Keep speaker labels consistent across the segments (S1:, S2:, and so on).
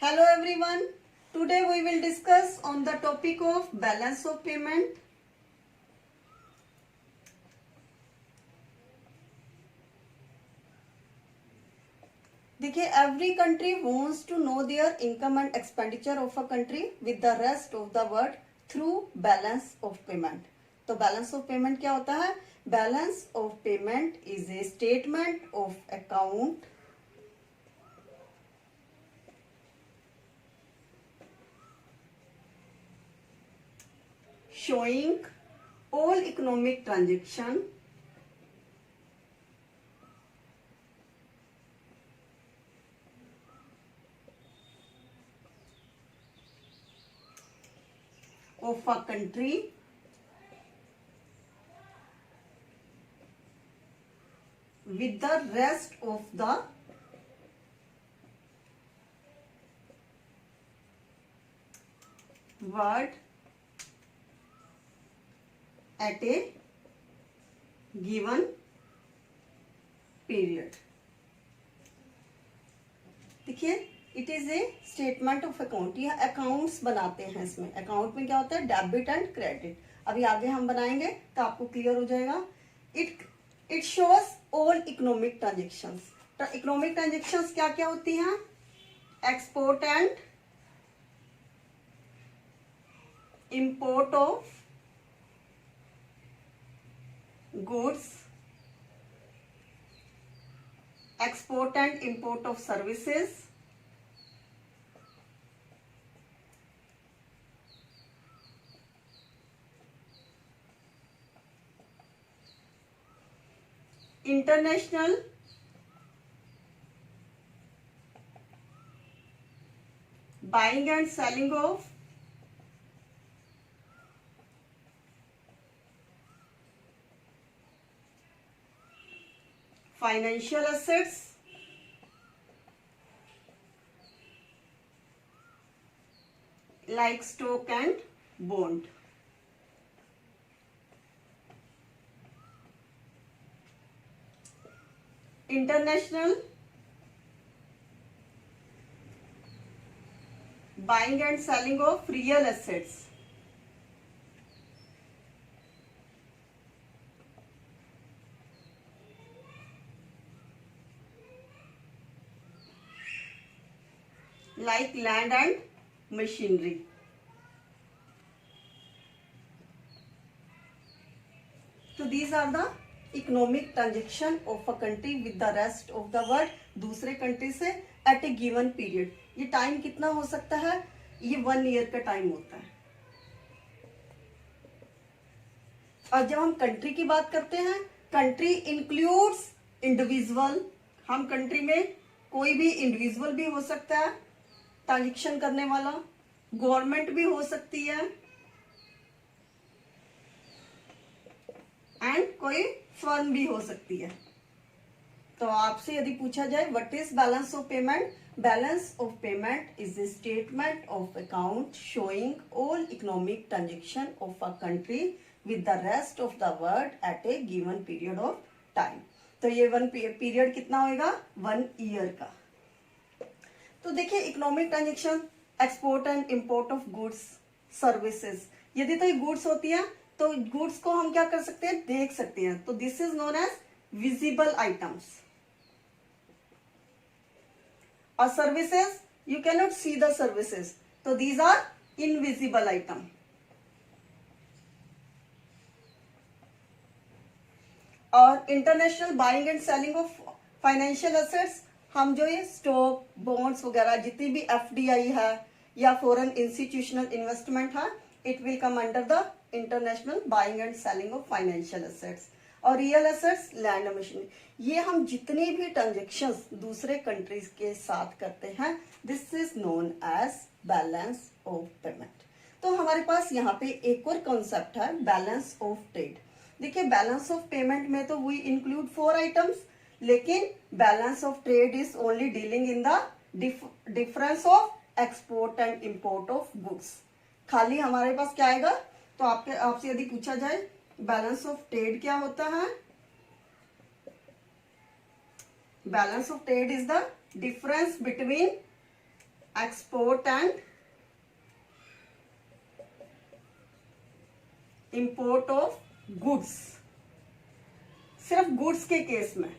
S1: Hello everyone. Today we will discuss on the topic of balance of payment. देखिए, every country wants to know their income and expenditure of a country with the rest of the world through balance of payment. तो balance of payment क्या होता है? Balance of payment is a statement of account showing all economic transaction of a country with the rest of the world at a given period. देखिए, it is a statement of account. यह accounts बनाते हैं. इसमें account में क्या होता है? Debit and credit. अभी आगे हम बनाएंगे तो आपको क्लियर हो जाएगा. It shows all economic transactions. Economic transactions क्या क्या होती हैं? Export and import of goods, export and import of services, international buying and selling of financial assets, like stock and bond. International buying and selling of real assets, like land and machinery. So these are the economic transaction of a country with the rest of the world. दूसरे country से at a given period. ये time कितना हो सकता है? ये 1 year का time होता है. और जब हम कंट्री की बात करते हैं, कंट्री इंक्लूड्स इंडिविजुअल. हम कंट्री में कोई भी इंडिविजुअल भी हो सकता है ट्रांजेक्शन करने वाला, गवर्नमेंट भी हो सकती है, एंड कोई फर्म भी हो सकती है. तो आपसे यदि पूछा जाए what is balance of payment, balance of payment is a statement of account showing all economic transaction of a country with the rest of the world at A given period of time. तो ये one period कितना होगा? 1 year का. तो देखिए, economic transaction, export and import of goods, services. यदि तो ये गुड्स होती है तो गुड्स को हम क्या कर सकते हैं? देख सकते हैं. तो this is known as visible items. और services, you can not see the services, तो दीज आर इनविजिबल आइटम. और international buying and selling of financial assets, हम जो ये स्टॉक, बॉन्ड्स वगैरह जितनी भी एफडीआई है या फॉरेन इंस्टीट्यूशनल इन्वेस्टमेंट है, it will come under the international buying and selling of financial assets. और real assets, land and machinery. ये हम जितनी भी ट्रांजेक्शंस दूसरे कंट्रीज के साथ करते हैं, this is known as balance of payment. तो हमारे पास यहाँ पे एक और कॉन्सेप्ट है, बैलेंस ऑफ ट्रेड. देखिए, बैलेंस ऑफ पेमेंट में तो वी इंक्लूड 4 आइटम्स, लेकिन balance of trade is only dealing in the difference of export and import of goods. खाली हमारे पास क्या आएगा? तो आपसे यदि पूछा जाए बैलेंस ऑफ ट्रेड क्या होता है, balance of trade is the difference between export and import of goods, सिर्फ गुड्स के केस में,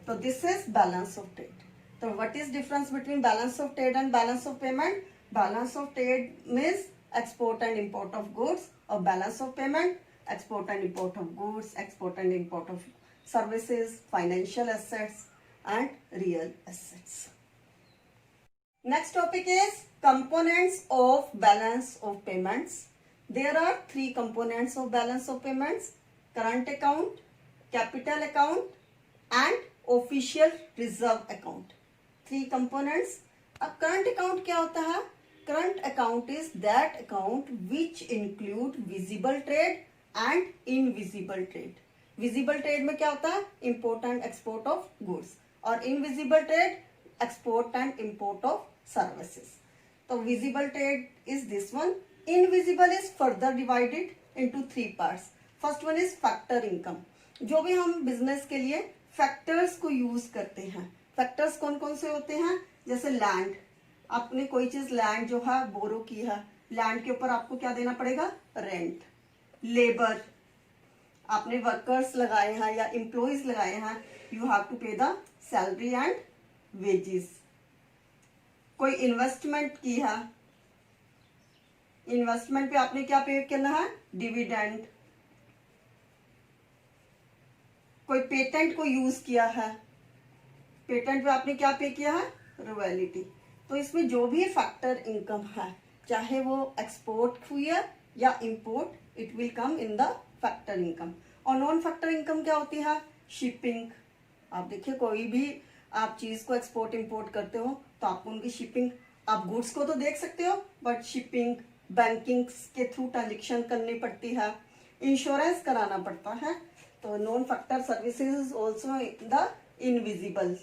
S1: तो this is balance of trade. तो what is difference between balance of trade and balance of payment? Balance of trade means export and import of goods, और balance of payment export and import of goods, export and import of services, financial assets and real assets. Next topic is components of balance of payments. There are three components of balance of payments: current account, capital account and official reserve account. Three components. अब current account क्या होता है? Current account is that account which include visible trade and invisible trade. Visible trade में क्या होता है? Import and export of goods, और invisible trade export and import of services. तो visible trade is this one. Invisible is further divided into three parts. First one is factor income. जो भी हम business के लिए फैक्टर्स को use करते हैं, फैक्टर्स कौन कौन से होते हैं? जैसे लैंड, आपने कोई चीज लैंड जो है बोरो की है, लैंड के ऊपर आपको क्या देना पड़ेगा? रेंट। लेबर, आपने वर्कर्स लगाए हैं या एम्प्लॉइज लगाए हैं, यू हैव टू पे द सैलरी एंड वेजेस। कोई इन्वेस्टमेंट की है, इन्वेस्टमेंट पे आपने क्या पे करना है? डिविडेंड। कोई पेटेंट को यूज किया है, पेटेंट पे आपने क्या पे किया है? रॉयल्टी। तो इसमें जो भी फैक्टर इनकम है, चाहे वो एक्सपोर्ट हुई है या import, it will come in the factor income. और नॉन फैक्टर इनकम क्या होती है? शिपिंग। आप देखिए कोई भी आप चीज को एक्सपोर्ट इंपोर्ट करते हो तो आपको उनकी शिपिंग, आप गुड्स को तो देख सकते हो बट शिपिंग, बैंकिंग के थ्रू ट्रांजेक्शन करनी पड़ती है, इंश्योरेंस कराना पड़ता है। तो non factor services is also the invisible.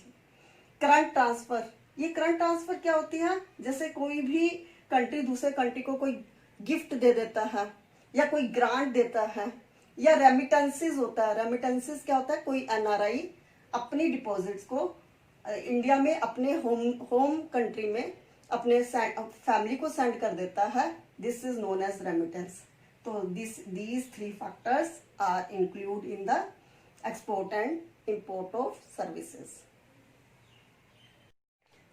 S1: Current transfer, ये करंट ट्रांसफर क्या होती है? जैसे कोई भी कंट्री दूसरे कंट्री को कोई गिफ्ट दे देता है या कोई ग्रांट देता है, या रेमिटेंसेस होता है। रेमिटेंसेस क्या होता है? कोई एनआरआई अपनी डिपॉजिट्स को इंडिया में अपने होम कंट्री में अपने फैमिली को सेंड कर देता है, this is known as remittance. तो these three factors are included in the export and import of services.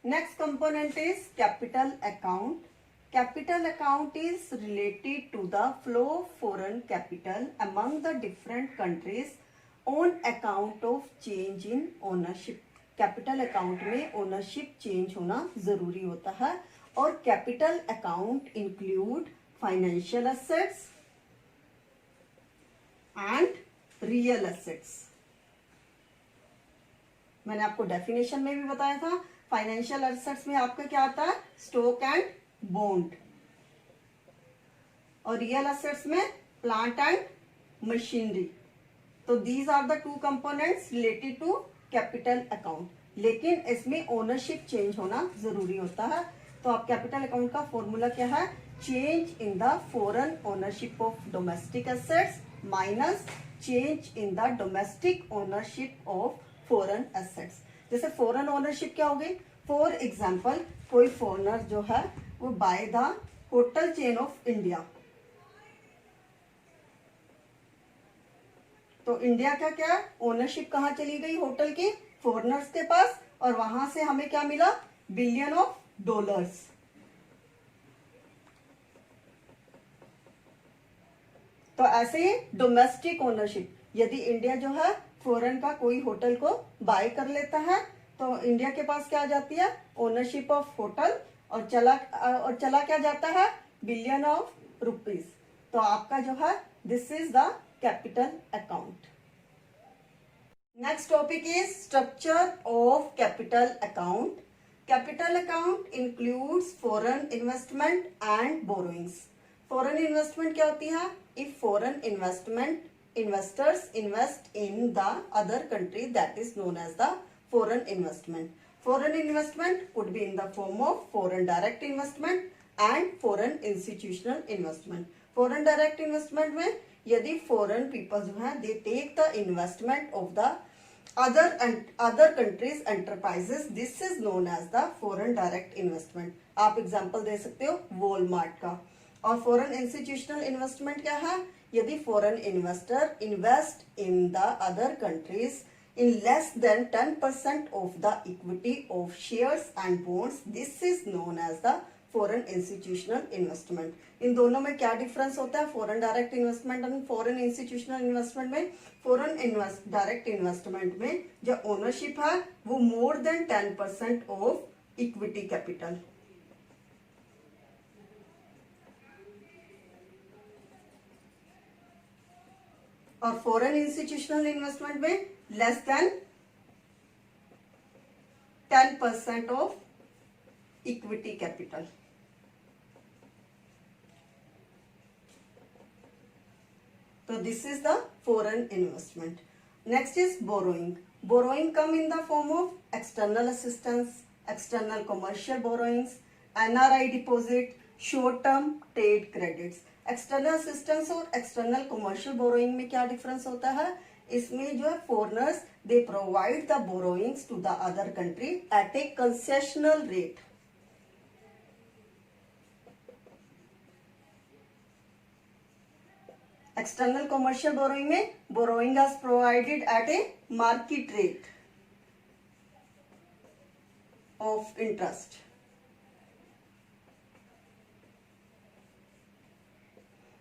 S1: Next component is capital account. Capital account is related to the flow of foreign capital among the different countries on account of change in ownership. Capital account में ownership change होना जरूरी होता है, और capital account include financial assets and real assets. मैंने आपको definition में भी बताया था, फाइनेंशियल एसेट्स में आपका क्या आता है? स्टॉक एंड बॉन्ड, और रियल एसेट्स में प्लांट एंड मशीनरी। तो these are the two components related to capital account, लेकिन इसमें ओनरशिप चेंज होना जरूरी होता है। तो आप कैपिटल अकाउंट का फॉर्मूला क्या है? Change in the foreign ownership of domestic assets minus change in the domestic ownership of foreign assets. जैसे फॉरेन ओनरशिप क्या होगी? फॉर एग्जाम्पल, कोई फॉरेनर जो है वो by the hotel chain of India, तो इंडिया का क्या ओनरशिप कहाँ चली गई? होटल की, फॉरेनर्स के पास, और वहां से हमें क्या मिला? Billion of dollars. तो ऐसे ही डोमेस्टिक ओनरशिप, यदि इंडिया जो है फॉरेन का कोई होटल को बाय कर लेता है तो इंडिया के पास क्या आ जाती है? ओनरशिप ऑफ होटल, और चला क्या जाता है? Billion of rupees. तो आपका जो है this is the capital account. Next topic is structure of capital account. Capital account includes foreign investment and borrowings. Foreign investment क्या होती है? If foreign investors invest in the other country, that is known as the foreign investment. Foreign investment could be in the form of foreign direct investment and foreign institutional investment. Foreign direct investment में यदि foreign people जो है they take the investment of the other countries enterprises, this is known as the foreign direct investment. आप example दे सकते हो Walmart का. और foreign institutional investment क्या है? यदि foreign investor invest in the other countries in less than 10% of the equity of shares and bonds, this is known as the foreign institutional investment. इन दोनों में क्या डिफरेंस होता है? फॉरेन डायरेक्ट इन्वेस्टमेंट और foreign institutional investment में, foreign direct investment में जो ownership है वो more than 10% of equity capital. और फॉरेन इंस्टीट्यूशनल इन्वेस्टमेंट में less than 10% of equity capital. So this is the foreign investment. Next is borrowing. Borrowing come in the form of external assistance, external commercial borrowings, NRI deposit, short-term trade credits. External assistance और external commercial borrowing में क्या difference होता है? इसमें जो है foreigners they provide the borrowings to the other country at a concessional rate. External commercial borrowing में borrowing is provided at a market rate of interest.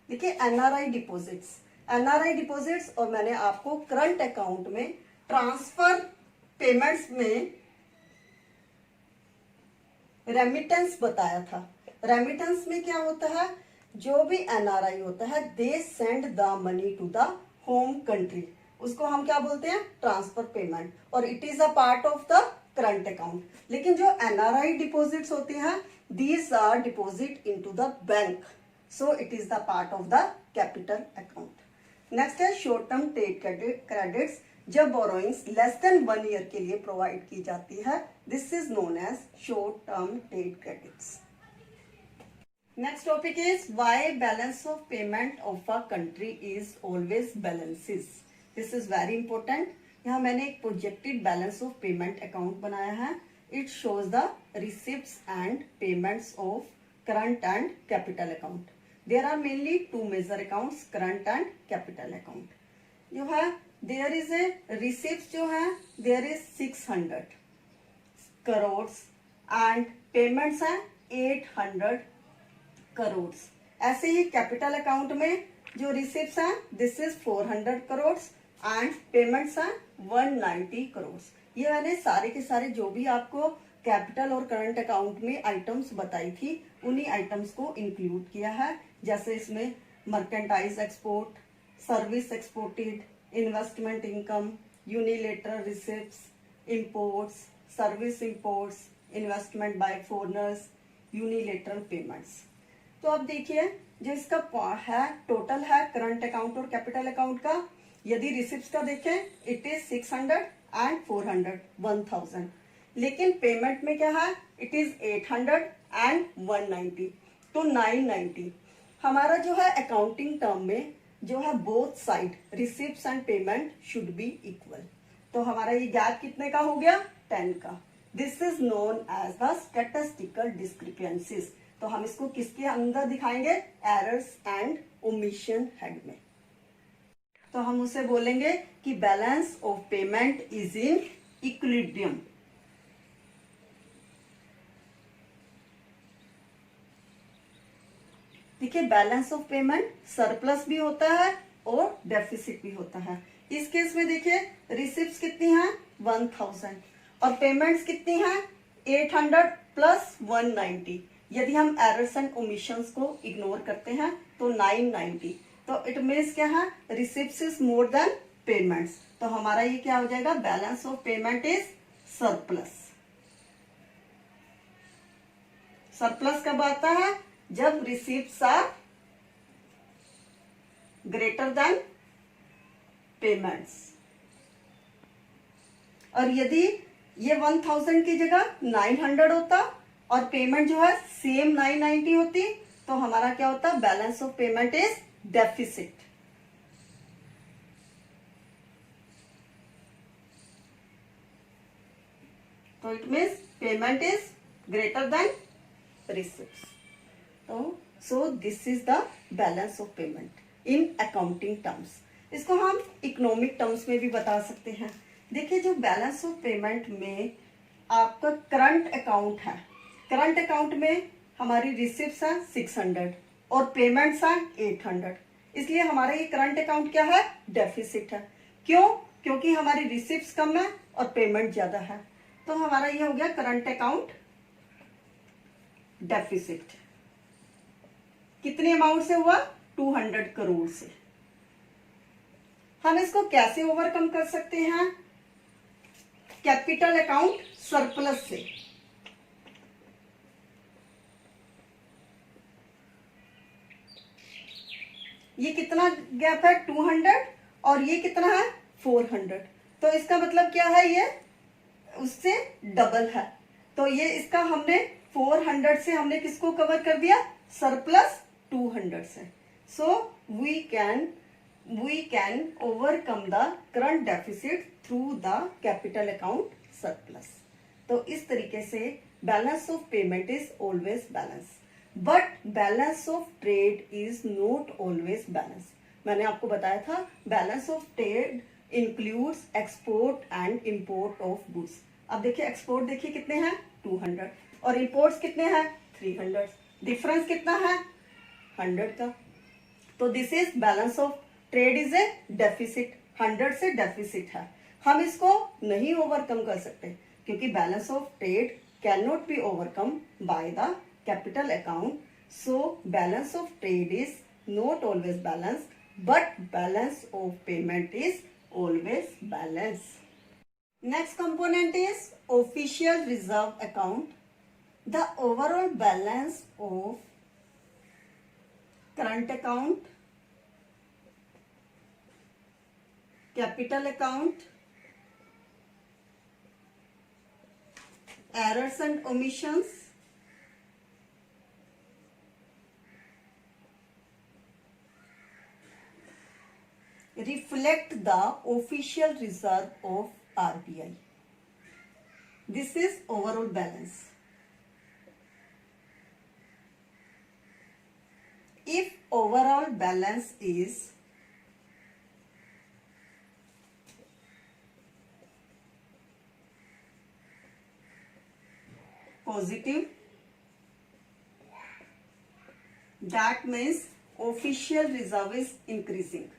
S1: देखिए एनआरआई डिपॉजिट्स, एनआरआई डिपॉजिट्स और मैंने आपको करंट अकाउंट में transfer payments में remittance बताया था. Remittance में क्या होता है? जो भी एनआरआई होता है they send the money to the home country, उसको हम क्या बोलते हैं? ट्रांसफर पेमेंट, और it is a part of the current account. लेकिन जो एनआरआई डिपॉजिट्स होती हैं these are deposit into the bank, so it is the part of the capital account. Next है short term trade credits. जब borrowings less than 1 year के लिए provide की जाती है, this is known as short term trade credits. Next topic is why balance of payment of a country is always balances. This is very important. यहाँ मैंने एक projected balance of payment account बनाया है. It shows the receipts and payments of current and capital account. There are mainly two major accounts, current and capital account. जो है there is a receipts जो है there is 600 crores and payments हैं 800 crores. ऐसे ही capital account में जो receipts हैं this is 400 crores and payments हैं 190 crores. ये मैंने सारे के सारे जो भी आपको कैपिटल और करंट अकाउंट में आइटम्स बताई थी उन्हीं आइटम्स को इंक्लूड किया है. जैसे इसमें merchandise export, service exported, investment income, unilateral receipts, imports, service imports, investment by foreigners, unilateral payments. तो अब देखिए जो इसका है टोटल है करंट अकाउंट और कैपिटल अकाउंट का. यदि रिसिप्ट्स का देखें इट इज 600 एंड 400 1000. लेकिन पेमेंट में क्या है? इट इज 800 एंड 190, तो 990. हमारा जो है अकाउंटिंग टर्म में जो है both side receipts and payment should be equal. तो हमारा ये गैप कितने का हो गया? 10 का. This is known as the statistical discrepancies. तो हम इसको किसके अंदर दिखाएंगे? एरर्स एंड ओमिशन हेड में. तो हम उसे बोलेंगे कि balance of payment is in equilibrium. देखिए बैलेंस ऑफ पेमेंट सरप्लस भी होता है और डेफिसिट भी होता है. इस केस में देखिए रिसिप्ट्स कितनी हैं? 1000 और पेमेंट्स कितनी हैं? 800 प्लस 190. यदि हम एरर्स एंड ओमिशंस को इग्नोर करते हैं तो 990. तो इट मीन्स क्या है? Receipts is more than payments. तो हमारा ये क्या हो जाएगा? Balance of payment is surplus. Surplus कब आता है? जब receipts are greater than payments. और यदि ये 1000 की जगह 900 होता और पेमेंट जो है सेम 990 होती तो हमारा क्या होता? Balance of payment is deficit. तो it means payment is greater than receipts. तो so this is the balance of payment in accounting terms. इसको हम इकोनॉमिक टर्म्स में भी बता सकते हैं. देखिए, जो बैलेंस ऑफ पेमेंट में आपका करंट अकाउंट है, करंट अकाउंट में हमारी रिसिप्ट्स है 600 और पेमेंट्स है 800. इसलिए हमारा ये करंट अकाउंट क्या है, डेफिसिट है. क्यों? क्योंकि हमारी रिसिप्ट्स कम है और पेमेंट ज्यादा है. तो हमारा ये हो गया करंट अकाउंट डेफिसिट. कितने अमाउंट से हुआ, 200 करोड़ से. हम इसको कैसे ओवरकम कर सकते हैं, कैपिटल अकाउंट सरप्लस से. ये कितना गैप है, 200 और ये कितना है, 400. तो इसका मतलब क्या है, ये उससे डबल है. तो ये इसका हमने 400 से हमने किसको कवर कर दिया, सरप्लस 200 से. So we can overcome the current deficit through the capital account surplus. तो इस तरीके से balance of payment is always balance, but balance of trade is not always balance. मैंने आपको बताया था balance of trade includes export and import of goods. अब देखिए, एक्सपोर्ट देखिए कितने हैं, 200 और इंपोर्ट्स कितने हैं, 300. डिफरेंस कितना है, 100 का. तो this is balance of trade is a deficit, 100 से डेफिसिट है. हम इसको नहीं ओवरकम कर सकते क्योंकि balance of trade can not be overcome by the capital account. So balance of trade is not always balance, but balance of payment is always balance. Next component is official reserve account. The overall balance of current account, capital account, errors and omissions, reflect the official reserve of RBI. This is overall balance. If overall balance is positive, that means official reserve is increasing.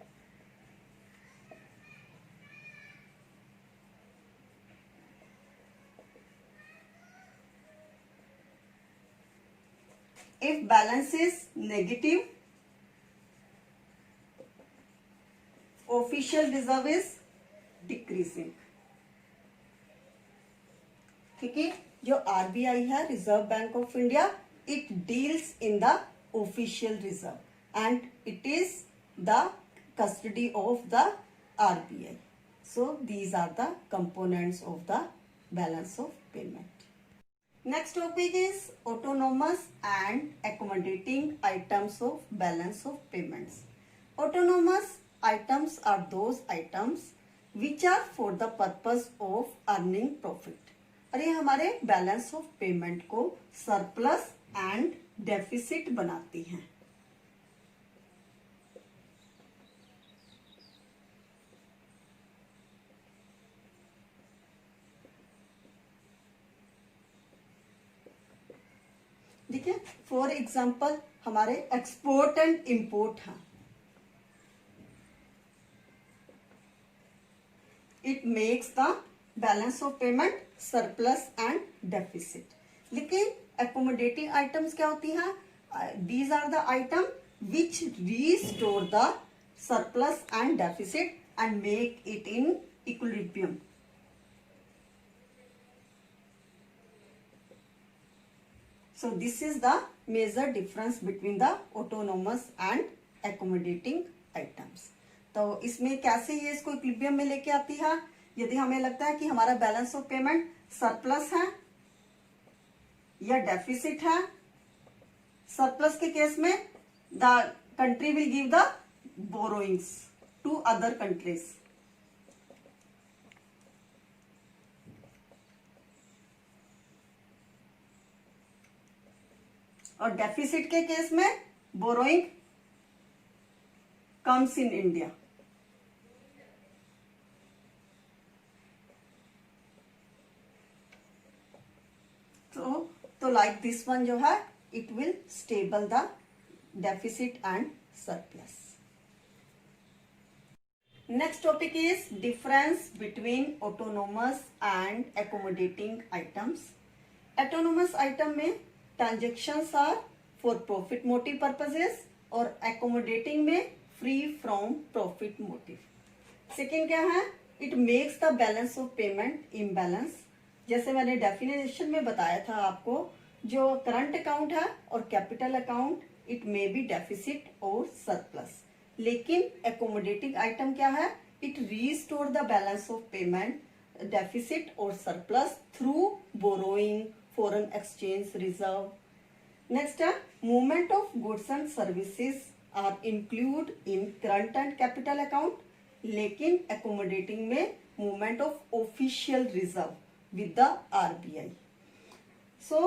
S1: If balance is negative, official reserve is decreasing. ठीक है, जो RBI है, reserve bank of India, it deals in the official reserve and it is the custody of the RBI. So these are the components of the balance of payment. Next topic is autonomous and accommodating items of balance of payments. Autonomous items are those items which are for the purpose of earning profit. और ये हमारे balance of payment को surplus and deficit बनाती हैं. ठीक है, for example हमारे export and import हैं. It makes the balance of payment surplus and deficit. लेकिन एकोमोडेटिंग आइटम्स क्या होती हैं? These are the item which restore the surplus and deficit and make it in equilibrium. So this is the major difference between the autonomous and accommodating items. तो इसमें कैसे ये इसको equilibrium में लेके आती है? यदि हमें लगता है कि हमारा बैलेंस ऑफ पेमेंट सरप्लस है या डेफिसिट है. सरप्लस के केस में the country will give the borrowings to other countries. और डेफिसिट के केस में बोरोइंग कम्स इन इंडिया। तो लाइक दिस वन जो है, it will stable the deficit and surplus. Next topic is difference between autonomous and accommodating items. Autonomous item में transactions are for profit motive purposes और accommodating में free from profit motive. Second क्या है? It makes the balance of payment imbalance. जैसे मैंने definition में बताया था आपको, जो करंट अकाउंट है और capital account it may be deficit और सरप्लस, लेकिन एकोमोडेटिंग आइटम क्या है? It restore the balance of payment deficit और surplus through borrowing, foreign exchange reserve. Next है movement of goods and services are include in current and capital account, लेकिन accommodating में movement of official reserve with the RBI. So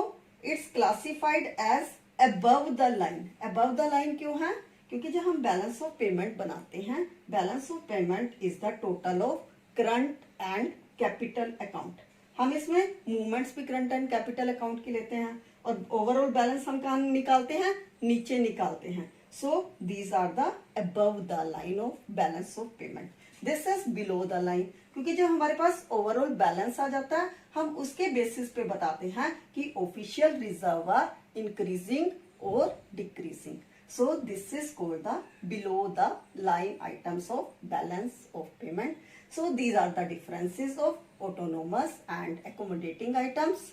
S1: it's classified as above the line. Above the line क्यों है? क्योंकि जब हम balance of payment बनाते हैं, balance of payment is the total of current and capital account. हम इसमें movements भी करंट एंड कैपिटल अकाउंट की लेते हैं और ओवरऑल बैलेंस हम कहाँ निकालते हैं? नीचे निकालते हैं। So these are the above the line of balance of payment. This is below the line, क्योंकि जब हमारे पास ओवरऑल बैलेंस आ जाता है, हम उसके बेसिस पे बताते हैं कि ऑफिशियल रिजर्व आर इंक्रीजिंग और decreasing. So this is called the below the line items of balance of payment. So these are the differences of autonomous and accommodating items.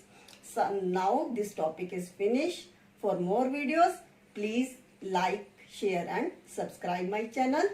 S1: So now this topic is finished. For more videos, please like, share and subscribe my channel.